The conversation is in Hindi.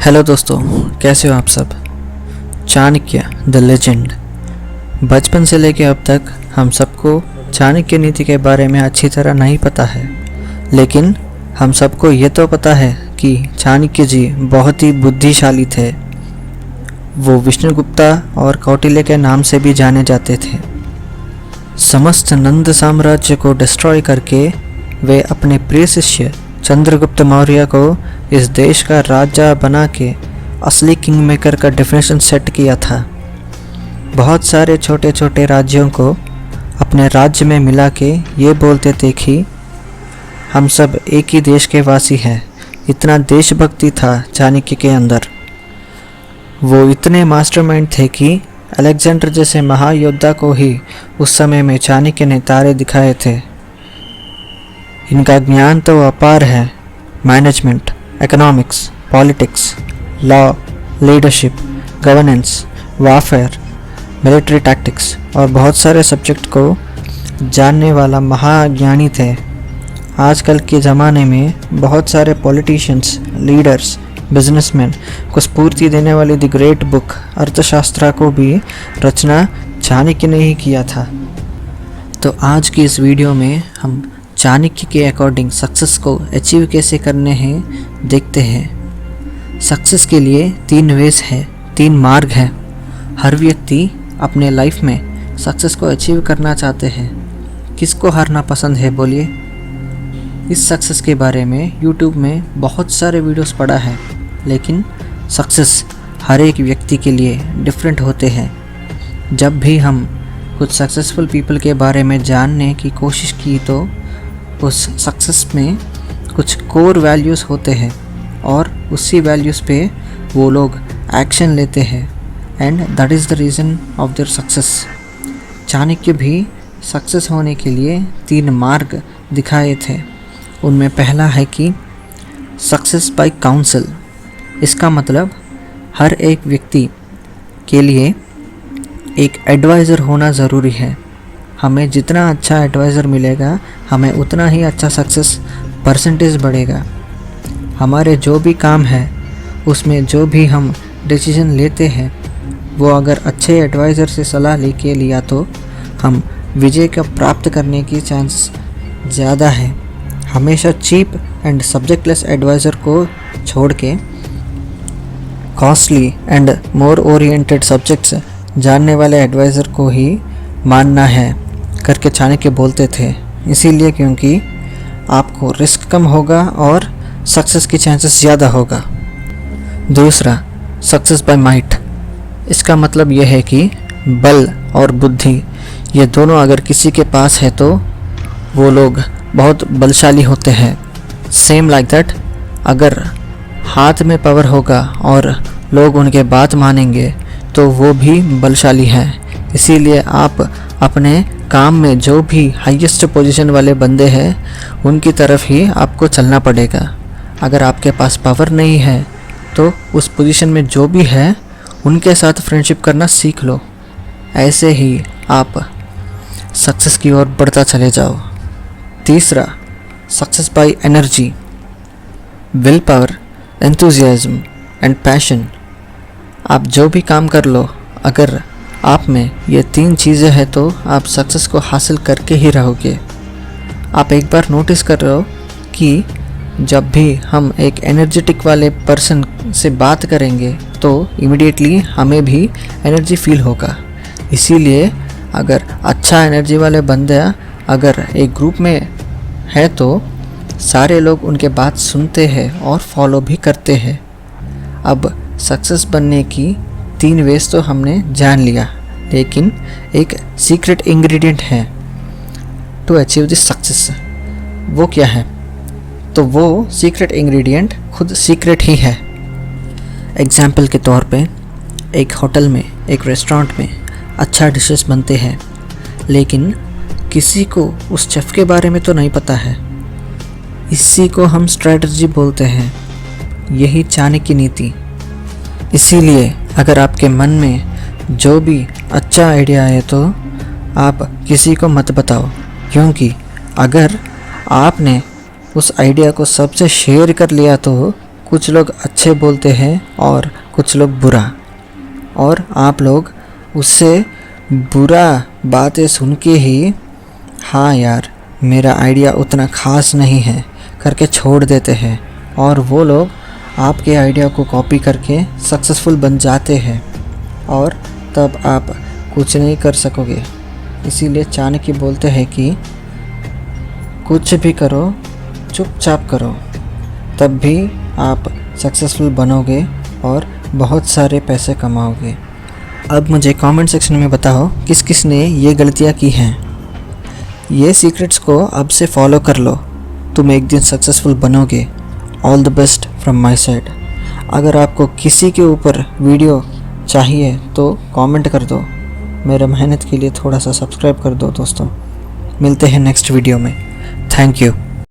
हेलो दोस्तों, कैसे हो आप सब। Chanakya the legend. बचपन से लेकर अब तक हम सबको चाणक्य नीति के बारे में अच्छी तरह नहीं पता है, लेकिन हम सबको ये तो पता है कि चाणक्य जी बहुत ही बुद्धिशाली थे। वो विष्णुगुप्ता और कौटिल्य के नाम से भी जाने जाते थे। समस्त नंद साम्राज्य को डिस्ट्रॉय करके वे अपने प्रिय शिष्य चंद्रगुप्त मौर्य को इस देश का राजा बना के असली किंग मेकर का डेफिनेशन सेट किया था। बहुत सारे छोटे छोटे राज्यों को अपने राज्य में मिला के ये बोलते थे कि हम सब एक ही देश के वासी हैं। इतना देशभक्ति था चाणक्य के अंदर। वो इतने मास्टरमाइंड थे कि अलेक्जेंडर जैसे महायोद्धा को ही उस समय में चाणक्य ने तारे दिखाए थे। इनका ज्ञान तो अपार है। Management, economics, politics, law, leadership, governance, warfare, military tactics और बहुत सारे सब्जेक्ट को जानने वाला महाज्ञानी थे। आजकल के ज़माने में बहुत सारे पॉलिटिशियंस, लीडर्स, बिजनेसमैन को स्फूर्ति देने वाली द ग्रेट बुक अर्थशास्त्र को भी रचना चाणक्य ने ही किया था। तो आज की इस वीडियो में हम चाणक्य के अकॉर्डिंग सक्सेस को अचीव कैसे करने हैं देखते हैं। सक्सेस के लिए 3 वेज है, 3 मार्ग हैं। हर व्यक्ति अपने लाइफ में सक्सेस को अचीव करना चाहते हैं। किसको हारना पसंद है बोलिए। इस सक्सेस के बारे में यूट्यूब में बहुत सारे वीडियोस पड़ा है, लेकिन सक्सेस हर एक व्यक्ति के लिए डिफरेंट होते हैं। जब भी हम कुछ सक्सेसफुल पीपल के बारे में जानने की कोशिश की तो उस सक्सेस में कुछ कोर वैल्यूज़ होते हैं और उसी वैल्यूज़ पे वो लोग एक्शन लेते हैं, and that is the reason of their success. Chanakya भी सक्सेस होने के लिए 3 मार्ग दिखाए थे। उनमें पहला है कि सक्सेस बाय काउंसिल। इसका मतलब हर एक व्यक्ति के लिए एक एडवाइज़र होना ज़रूरी है। हमें जितना अच्छा एडवाइज़र मिलेगा, हमें उतना ही अच्छा सक्सेस परसेंटेज बढ़ेगा। हमारे जो भी काम है उसमें जो भी हम डिसीजन लेते हैं, वो अगर अच्छे एडवाइज़र से सलाह लेके लिया तो हम विजय का प्राप्त करने की चांस ज़्यादा है। हमेशा चीप एंड सब्जेक्टलेस एडवाइज़र को छोड़ के costly and more oriented subjects जानने वाले एडवाइज़र को ही मानना है करके चाणक्य बोलते थे। इसीलिए क्योंकि आपको रिस्क कम होगा और सक्सेस की चांसेस ज़्यादा होगा। दूसरा, सक्सेस बाय माइट। इसका मतलब यह है कि बल और बुद्धि ये दोनों अगर किसी के पास है तो वो लोग बहुत बलशाली होते हैं। सेम लाइक दैट, अगर हाथ में पावर होगा और लोग उनके बात मानेंगे तो वो भी बलशाली हैं। इसीलिए आप अपने काम में जो भी हाईएस्ट पोजीशन वाले बंदे हैं उनकी तरफ ही आपको चलना पड़ेगा। अगर आपके पास पावर नहीं है तो उस पोजीशन में जो भी है उनके साथ फ्रेंडशिप करना सीख लो। ऐसे ही आप सक्सेस की ओर बढ़ता चले जाओ। तीसरा, success by energy, will power, enthusiasm and passion. आप जो भी काम कर लो, अगर आप में ये 3 चीज़ें हैं तो आप सक्सेस को हासिल करके ही रहोगे। आप एक बार नोटिस कर रहे हो कि जब भी हम एक एनर्जेटिक वाले पर्सन से बात करेंगे तो इमीडिएटली हमें भी एनर्जी फील होगा। इसीलिए अगर अच्छा एनर्जी वाले बंदे अगर एक ग्रुप में है तो सारे लोग उनके बात सुनते हैं और फॉलो भी करते हैं। अब सक्सेस बनने की 3 वेज तो हमने जान लिया, लेकिन एक सीक्रेट इंग्रेडिएंट है टू अचीव दिस सक्सेस। वो क्या है? तो वो सीक्रेट इंग्रेडिएंट खुद सीक्रेट ही है। एग्जाम्पल के तौर पे एक होटल में, एक रेस्टोरेंट में अच्छा डिशेस बनते हैं, लेकिन किसी को उस शेफ़ के बारे में तो नहीं पता है। इसी को हम स्ट्रैटेजी बोलते हैं। यही चाणक्य नीति। इसीलिए अगर आपके मन में जो भी अच्छा आइडिया है तो आप किसी को मत बताओ, क्योंकि अगर आपने उस आइडिया को सबसे शेयर कर लिया तो कुछ लोग अच्छे बोलते हैं और कुछ लोग बुरा, और आप लोग उससे बुरा बातें सुन के ही हाँ यार मेरा आइडिया उतना ख़ास नहीं है करके छोड़ देते हैं, और वो लोग आपके आइडिया को कॉपी करके सक्सेसफुल बन जाते हैं और तब आप कुछ नहीं कर सकोगे। इसीलिए चाणक्य बोलते हैं कि कुछ भी करो चुपचाप करो, तब भी आप सक्सेसफुल बनोगे और बहुत सारे पैसे कमाओगे। अब मुझे कमेंट सेक्शन में बताओ किस किस ने ये गलतियाँ की हैं। ये सीक्रेट्स को अब से फॉलो कर लो, तुम एक दिन सक्सेसफुल बनोगे। All the best from my side. अगर आपको किसी के ऊपर वीडियो चाहिए तो कमेंट कर दो, मेरा मेहनत के लिए थोड़ा सा सब्सक्राइब कर दो दोस्तों। मिलते हैं नेक्स्ट वीडियो में। Thank you.